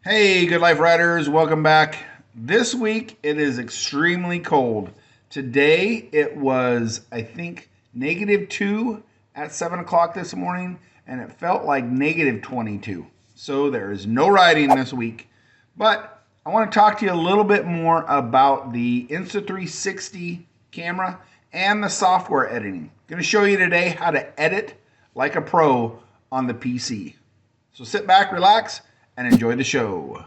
Hey, Good Life Riders, welcome back. This week it is extremely cold. Today it was, I think, -2 at 7 o'clock this morning, and it felt like -22. So there is no riding this week. But I want to talk to you a little bit more about the Insta360 camera and the software editing. I'm going to show you today how to edit like a pro on the PC. So sit back, relax, and enjoy the show.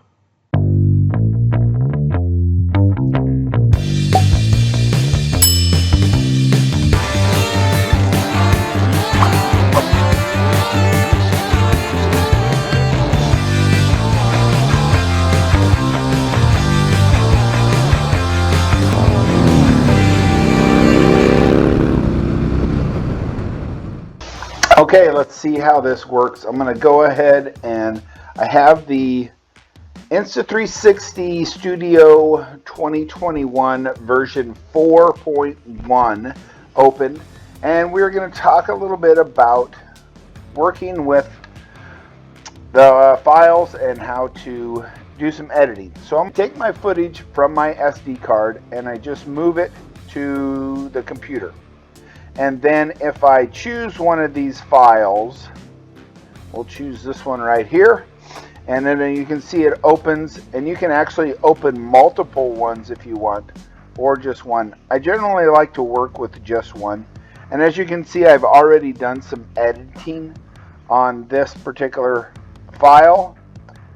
Okay, let's see how this works. I'm going to go ahead and I have the Insta360 Studio 2021 version 4.1 open, and we're going to talk a little bit about working with the files and how to do some editing. So I'm going to take my footage from my SD card and I just move it to the computer. And then if I choose one of these files, we'll choose this one right here, and then you can see it opens, and you can actually open multiple ones if you want, or just one. I generally like to work with just one. And as you can see, I've already done some editing on this particular file.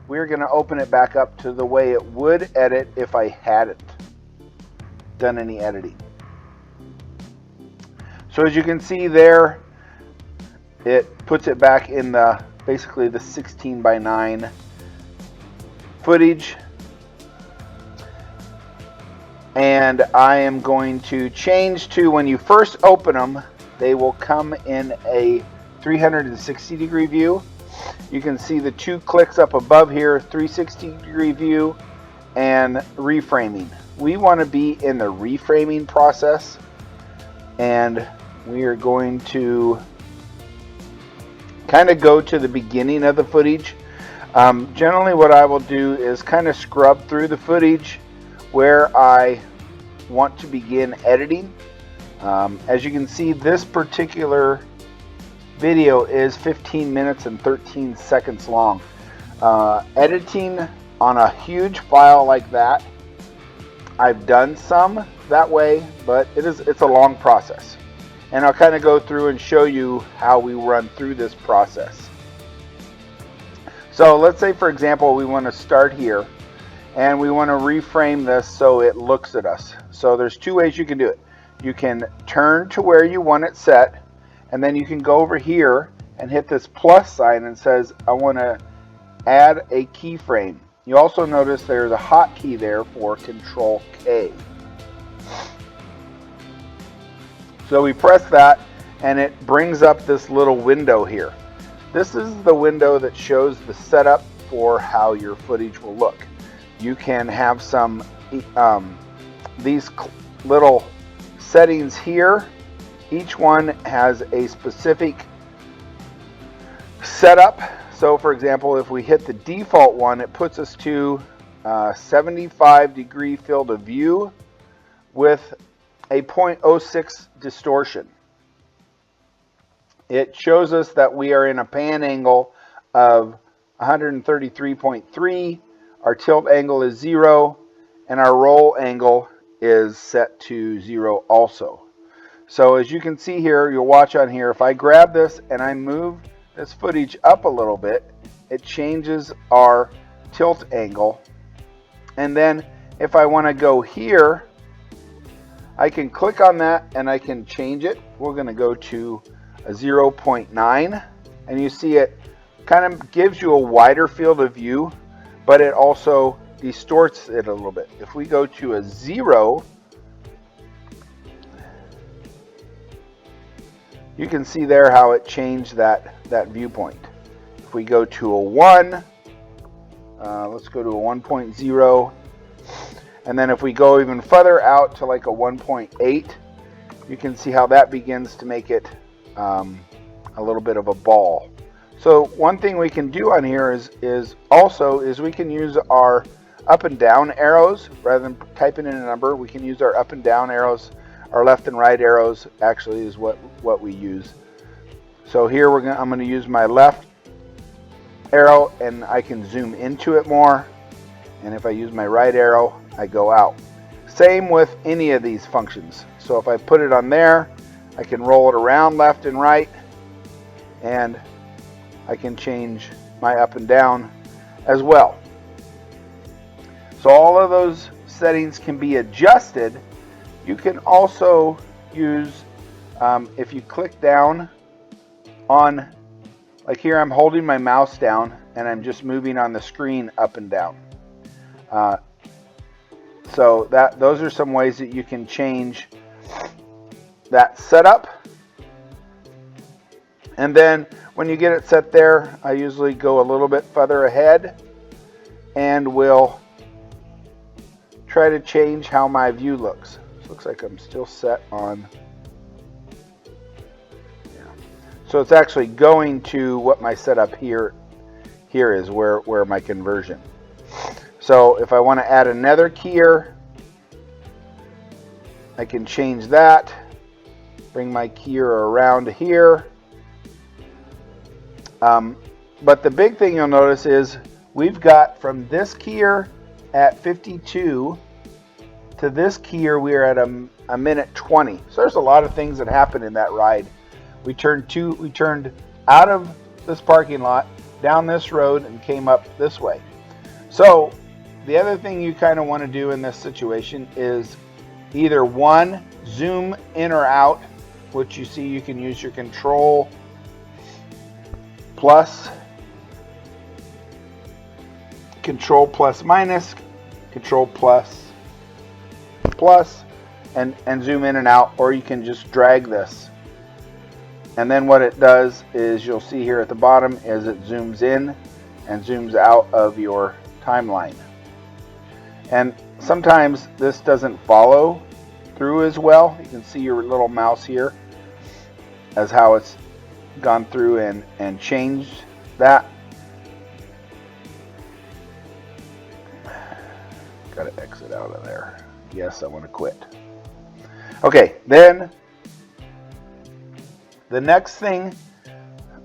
We're going to open it back up to the way it would edit if I hadn't done any editing. So as you can see there, it puts it back in the basically the 16:9 footage. And I am going to change to, when you first open them, they will come in a 360-degree view. You can see the two clicks up above here, 360-degree view and reframing. We want to be in the reframing process, and we are going to kind of go to the beginning of the footage. Generally what I will do is kind of scrub through the footage where I want to begin editing. As you can see, this particular video is 15 minutes and 13 seconds long. Editing on a huge file like that, I've done some that way, but it's a long process. And I'll kind of go through and show you how we run through this process. So let's say, for example, we want to start here and we want to reframe this so it looks at us. So there's two ways you can do it. You can turn to where you want it set, and then you can go over here and hit this plus sign and says, I want to add a keyframe. You also notice there's a hotkey there for Control K. So we press that and it brings up this little window here. This is the window that shows the setup for how your footage will look. You can have some these little settings here. Each one has a specific setup. So for example, if we hit the default one, it puts us to 75-degree field of view with a 0.06 distortion. It shows us that we are in a pan angle of 133.3, our tilt angle is 0, and our roll angle is set to 0 also. So as you can see here, you'll watch on here, if I grab this and I move this footage up a little bit, it changes our tilt angle. And then if I want to go here, I can click on that and I can change it. We're going to go to a 0.9, and you see it kind of gives you a wider field of view, but it also distorts it a little bit. If we go to a 0, you can see there how it changed that viewpoint. If we go to a 1, let's go to a 1.0. And then if we go even further out to like a 1.8, you can see how that begins to make it a little bit of a ball. So one thing we can do on here is we can use our up and down arrows rather than typing in a number. We can use our up and down arrows. Our left and right arrows actually is what we use. So here I'm going to use my left arrow and I can zoom into it more. And if I use my right arrow, I go out. Same with any of these functions. So if I put it on there, I can roll it around left and right, and I can change my up and down as well. So all of those settings can be adjusted. You can also use, if you click down on, like here I'm holding my mouse down and I'm just moving on the screen up and down. So those are some ways that you can change that setup. And then when you get it set there, I usually go a little bit further ahead and will try to change how my view looks. So it looks like I'm still set on. Yeah. So it's actually going to what my setup here is, where my conversion. So if I want to add another keyer, I can change that, bring my keyer around here. But the big thing you'll notice is we've got from this keyer at 52 to this keyer we're at a minute 20. So there's a lot of things that happen in that ride. We turned out of this parking lot, down this road, and came up this way. So the other thing you kind of want to do in this situation is either one, zoom in or out, which you see you can use your control plus minus, control plus, and zoom in and out, or you can just drag this. And then what it does is you'll see here at the bottom is it zooms in and zooms out of your timeline. And sometimes this doesn't follow through as well. You can see your little mouse here as how it's gone through and changed that. Got to exit out of there. Yes, I want to quit. Okay, then the next thing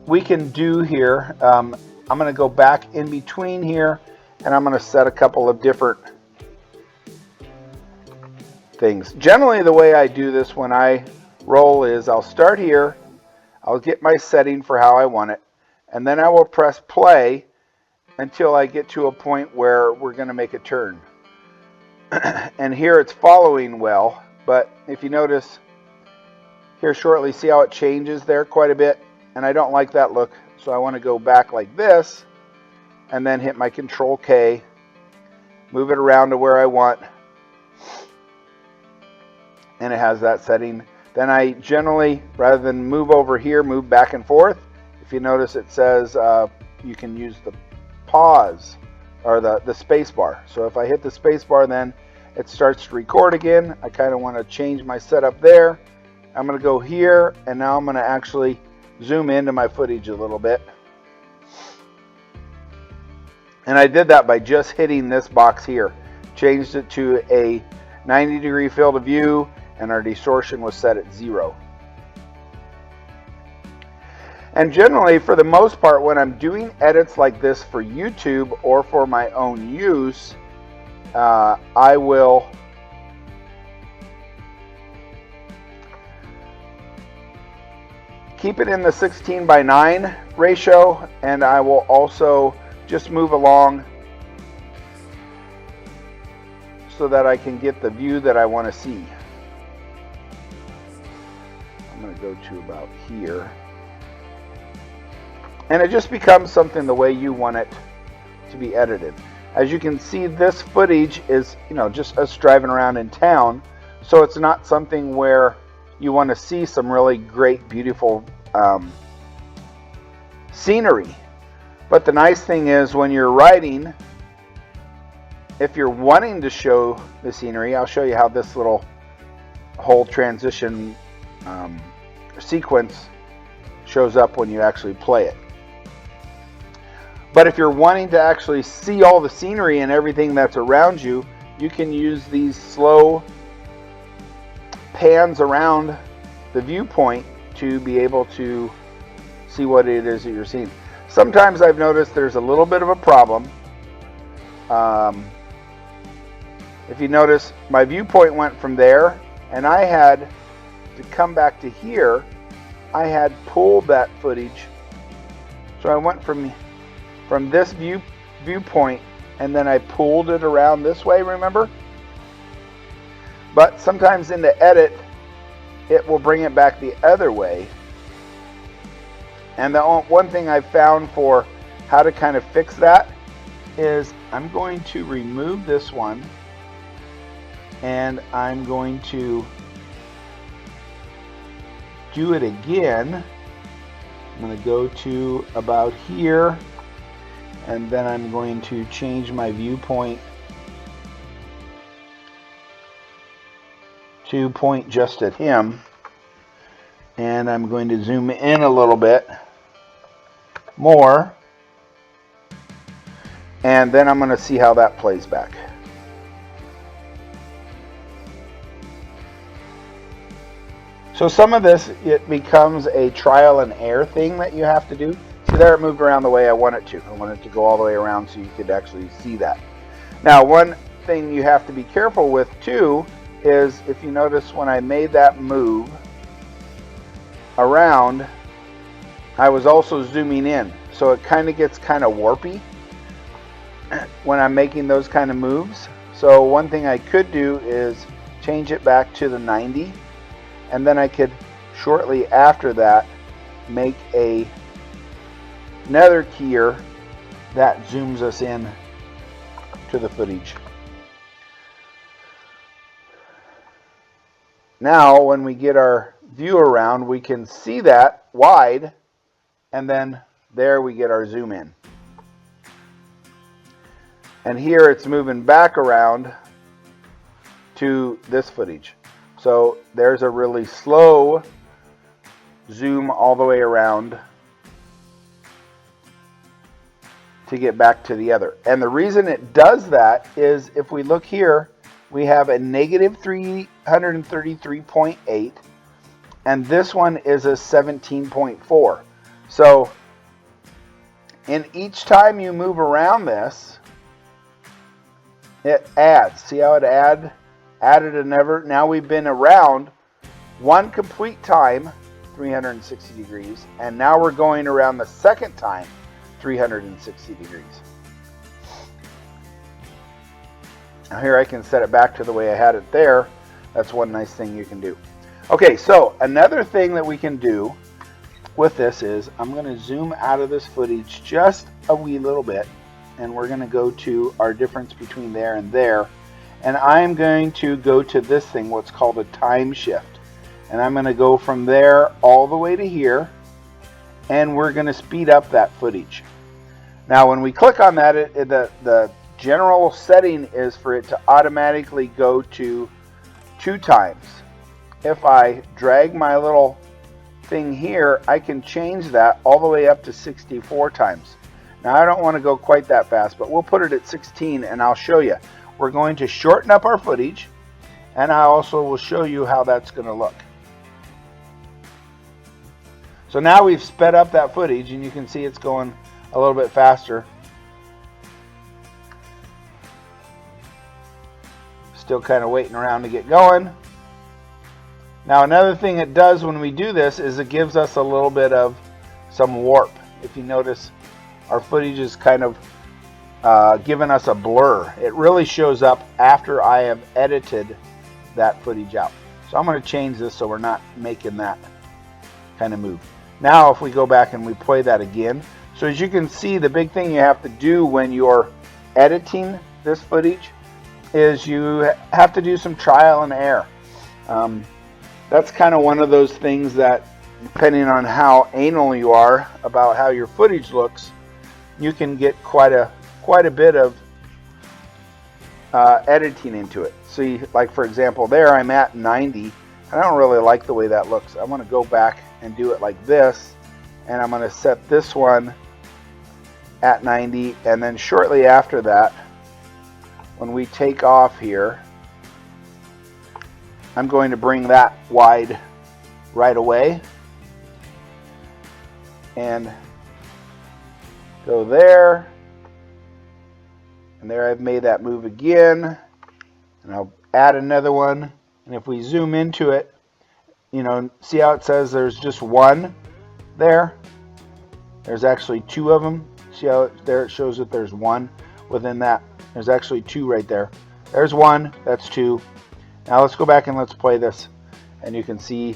we can do here, I'm going to go back in between here and I'm going to set a couple of different things. Generally, the way I do this when I roll is I'll start here, I'll get my setting for how I want it, and then I will press play until I get to a point where we're going to make a turn. And here it's following well, but if you notice here shortly, see how it changes there quite a bit, and I don't like that look, so I want to go back like this and then hit my Control K, move it around to where I want, and it has that setting. Then I generally, rather than move over here, move back and forth. If you notice, it says you can use the pause or the space bar. So if I hit the space bar, then it starts to record again. I kind of want to change my setup there. I'm going to go here, and now I'm going to actually zoom into my footage a little bit. And I did that by just hitting this box here. Changed it to a 90-degree field of view, and our distortion was set at 0. And generally, for the most part, when I'm doing edits like this for YouTube or for my own use, I will keep it in the 16:9 ratio, and I will also just move along so that I can get the view that I want to see. I'm going to go to about here. And it just becomes something the way you want it to be edited. As you can see, this footage is, just us driving around in town. So it's not something where you want to see some really great, beautiful scenery. But the nice thing is when you're riding, if you're wanting to show the scenery, I'll show you how this little whole transition sequence shows up when you actually play it. But if you're wanting to actually see all the scenery and everything that's around you, you can use these slow pans around the viewpoint to be able to see what it is that you're seeing. Sometimes I've noticed there's a little bit of a problem. If you notice, my viewpoint went from there, and I had to come back to here. I had pulled that footage. So I went from this viewpoint, and then I pulled it around this way, remember? But sometimes in the edit, it will bring it back the other way. And the one thing I found for how to kind of fix that is I'm going to remove this one, and I'm going to do it again. I'm going to go to about here, and then I'm going to change my viewpoint to point just at him, and I'm going to zoom in a little bit more, and then I'm going to see how that plays back. So some of this, it becomes a trial and error thing that you have to do. See there, it moved around the way I want it to. I want it to go all the way around so you could actually see that. Now, one thing you have to be careful with too is, if you notice when I made that move around, I was also zooming in. So it kind of gets kind of warpy when I'm making those kind of moves. So one thing I could do is change it back to the 90. And then I could, shortly after that, make another keyer that zooms us in to the footage. Now, when we get our view around, we can see that wide, and then there we get our zoom in. And here it's moving back around to this footage. So there's a really slow zoom all the way around to get back to the other. And the reason it does that is, if we look here, we have a negative 333.8, and this one is a 17.4. So in each time you move around this, it adds. See how it added another. Now we've been around one complete time 360 degrees, and now we're going around the second time 360 degrees. Now here I can set it back to the way I had it there. That's one nice thing you can do. Okay, so another thing that we can do with this is, I'm going to zoom out of this footage just a wee little bit, and we're going to go to our difference between there and there. And I'm going to go to this thing, what's called a time shift. And I'm going to go from there all the way to here, and we're going to speed up that footage. Now when we click on that, the general setting is for it to automatically go to 2 times. If I drag my little thing here, I can change that all the way up to 64 times. Now I don't want to go quite that fast, but we'll put it at 16, and I'll show you. We're going to shorten up our footage, and I also will show you how that's going to look. So now we've sped up that footage, and you can see it's going a little bit faster. Still kind of waiting around to get going. Now another thing it does when we do this is it gives us a little bit of some warp. If you notice, our footage is kind of giving us a blur. It really shows up after I have edited that footage out. So I'm going to change this so we're not making that kind of move. Now if we go back and we play that again, so as you can see, the big thing you have to do when you're editing this footage is you have to do some trial and error. That's kind of one of those things that, depending on how anal you are about how your footage looks, you can get quite a bit of editing into it. See, like for example, there I'm at 90. I don't really like the way that looks. I want to go back and do it like this, and I'm going to set this one at 90, and then shortly after that, when we take off here, I'm going to bring that wide right away and go there, and there I've made that move again, and I'll add another one. And if we zoom into it, you know, see how it says there's just one there? There's actually two of them. See how there it shows that there's one within that. There's actually two right there. There's one, that's two. Now let's go back and let's play this, and you can see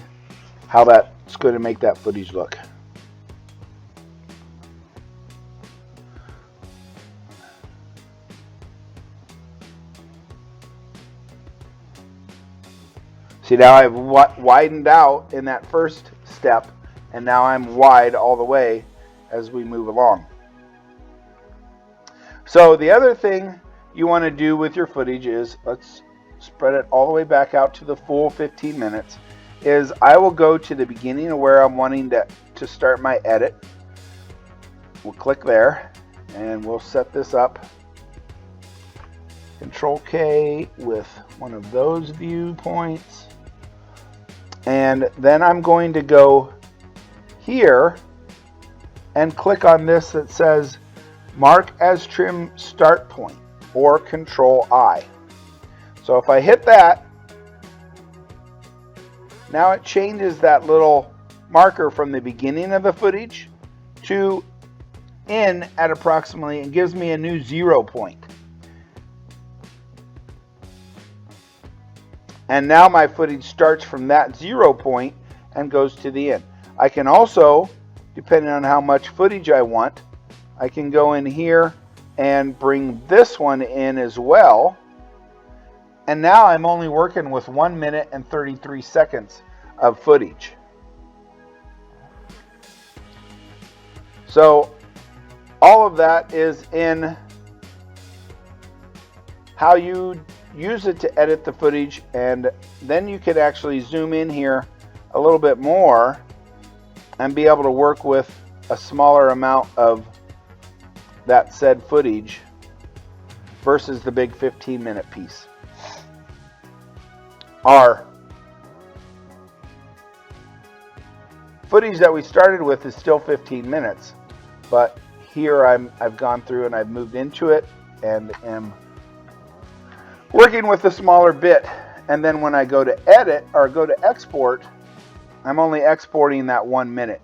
how that's going to make that footage look. See, now I've widened out in that first step, and now I'm wide all the way as we move along. So the other thing you want to do with your footage is, let's spread it all the way back out to the full 15 minutes, is I will go to the beginning of where I'm wanting to start my edit. We'll click there, and we'll set this up. Control K with one of those viewpoints. And then I'm going to go here and click on this that says Mark as Trim Start Point, or Control I. So if I hit that, now it changes that little marker from the beginning of the footage to in at approximately, and gives me a new 0 point. And now my footage starts from that 0 point and goes to the end. I can also, depending on how much footage I want, I can go in here and bring this one in as well. And now I'm only working with 1 minute and 33 seconds of footage. So all of that is in how you use it to edit the footage, and then you could actually zoom in here a little bit more and be able to work with a smaller amount of that said footage versus the big 15-minute piece. Our footage that we started with is still 15 minutes, but here I've gone through and I've moved into it and am working with a smaller bit, and then when I go to edit or go to export, I'm only exporting that 1 minute.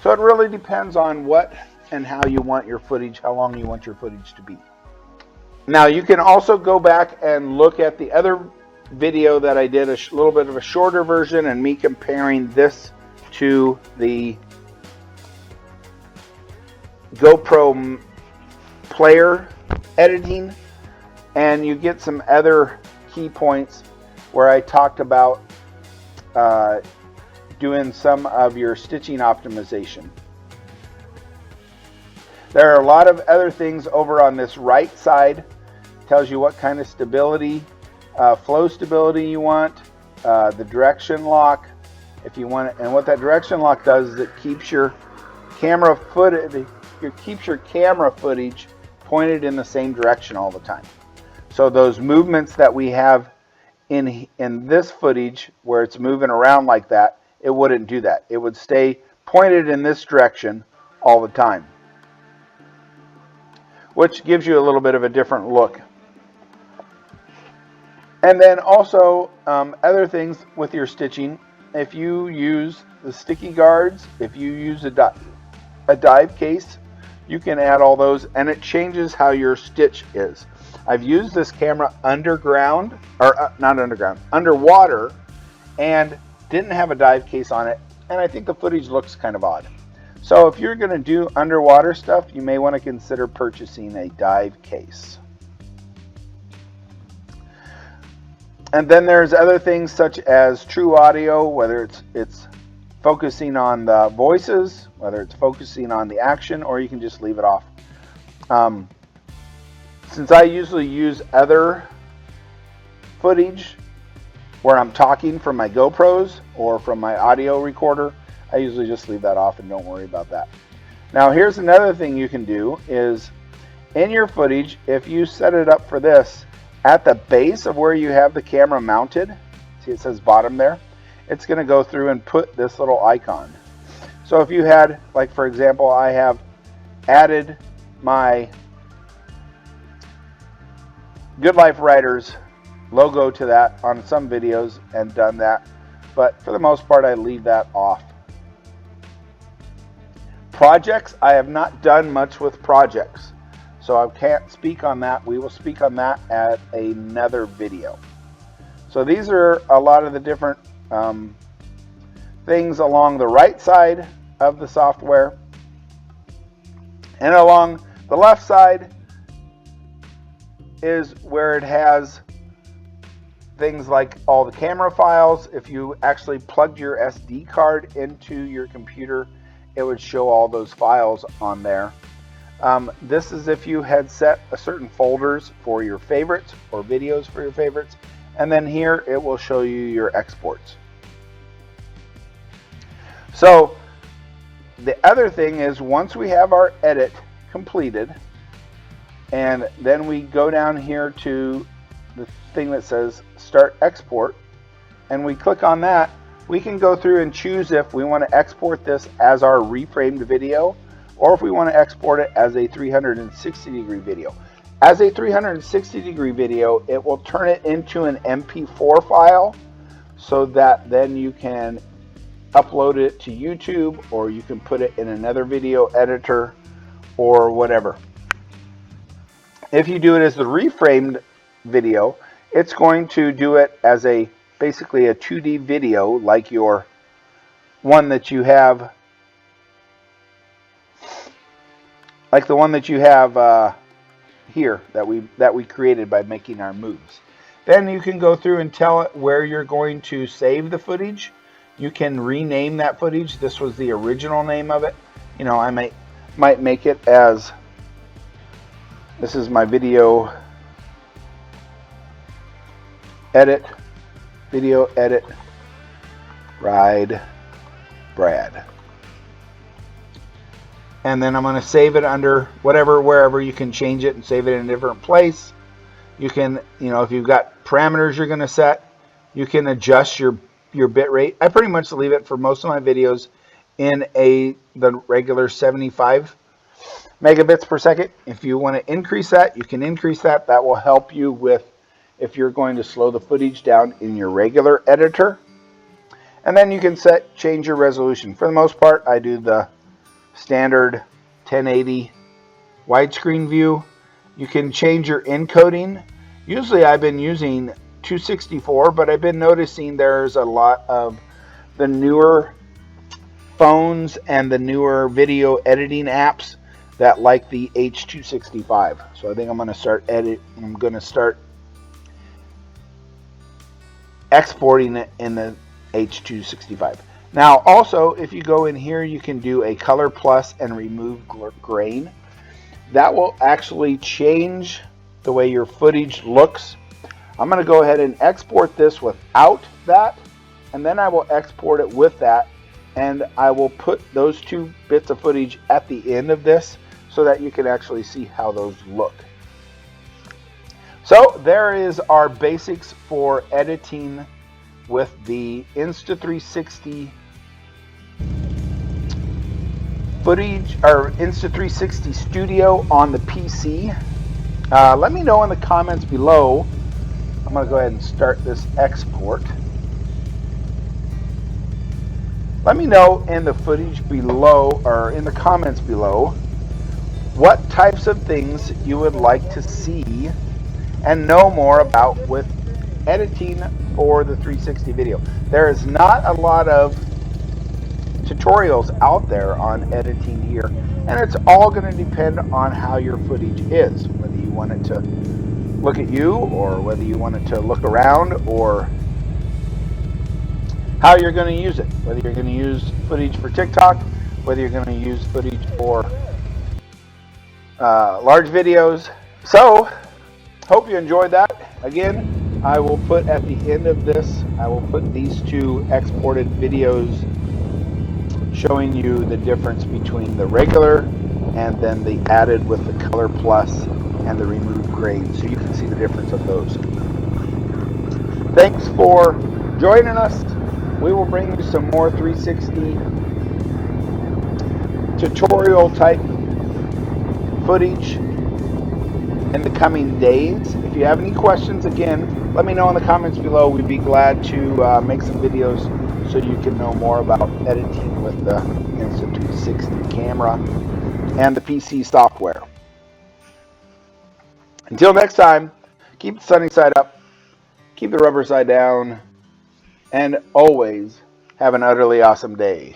So it really depends on what and how you want your footage, how long you want your footage to be. Now you can also go back and look at the other video that I did, a little bit of a shorter version, and me comparing this to the GoPro player editing. And you get some other key points where I talked about doing some of your stitching optimization. There are a lot of other things over on this right side. Tells you what kind of stability, flow stability you want, the direction lock, if you want it. And what that direction lock does is it keeps your camera footage, pointed in the same direction all the time. So those movements that we have in this footage where it's moving around like that, it wouldn't do that. It would stay pointed in this direction all the time, which gives you a little bit of a different look. And then also other things with your stitching, if you use the sticky guards, if you use a dive case, you can add all those, and it changes how your stitch is. I've used this camera underground, or not underground, underwater, and didn't have a dive case on it, and I think the footage looks kind of odd. So if you're going to do underwater stuff, you may want to consider purchasing a dive case. And then there's other things such as true audio, whether it's focusing on the voices, whether it's focusing on the action, or you can just leave it off. Since I usually use other footage where I'm talking from my GoPros or from my audio recorder, I usually just leave that off and don't worry about that. Now here's another thing you can do is in your footage, if you set it up for this, at the base of where you have the camera mounted, see it says bottom there, it's going to go through and put this little icon. So if you had, like for example, I have added my Good Life Riders logo to that on some videos and done that, but for the most part I leave that off. Projects, I have not done much with projects, so I can't speak on that. We will speak on that at another video. So these are a lot of the different things along the right side of the software, and along the left side is where it has things like all the camera files. If you actually plugged your SD card into your computer, it would show all those files on there. This is if you had set a certain folders for your favorites or videos for your favorites, and then here it will show you your exports. So the other thing is, once we have our edit completed, and then we go down here to the thing that says Start Export, and we click on that, we can go through and choose if we want to export this as our reframed video, or if we want to export it as a 360-degree video. As a 360-degree video, it will turn it into an MP4 file, so that then you can upload it to YouTube, or you can put it in another video editor or whatever. If you do it as the reframed video, it's going to do it as a basically a 2D video, like your one that you have, like the one that you have here that we created by making our moves. Then you can go through and tell it where you're going to save the footage. You can rename that footage. This was the original name of it. You know, I might make it as, this is my video edit, ride Brad. And then I'm going to save it under wherever you can change it and save it in a different place. You can, you know, if you've got parameters you're going to set, you can adjust your bit rate. I pretty much leave it for most of my videos in the regular 75 megabits per second. If you want to increase that, you can increase that. That will help you with if you're going to slow the footage down in your regular editor. And then you can change your resolution. For the most part, I do the standard 1080 widescreen view. You can change your encoding. Usually I've been using 264, but I've been noticing there's a lot of the newer phones and the newer video editing apps that like the H265. So I think I'm going to start exporting it in the H265. Now also, if you go in here, you can do a color plus and remove grain. That will actually change the way your footage looks. I'm going to go ahead and export this without that, and then I will export it with that, and I will put those two bits of footage at the end of this so that you can actually see how those look. So there is our basics for editing with the Insta360 footage, or Insta360 Studio on the PC. Let me know in the comments below. I'm going to go ahead and start this export. Let me know in the footage below, or in the comments below, what types of things you would like to see and know more about with editing for the 360 video. There is not a lot of tutorials out there on editing here, and it's all going to depend on how your footage is, whether you want it to look at you, or whether you want it to look around, or how you're going to use it, whether you're going to use footage for TikTok, whether you're going to use footage for large videos. So hope you enjoyed that. Again, I will put at the end of this, I will put these two exported videos showing you the difference between the regular and then the added with the Color Plus and the removed grade, so you can see the difference of those. Thanks for joining us. We will bring you some more 360 tutorial type footage in the coming days. If you have any questions, again, let me know in the comments below. We'd be glad to make some videos so you can know more about editing with the Insta360 camera and the PC software. Until next time, keep the sunny side up, keep the rubber side down, and always have an utterly awesome day.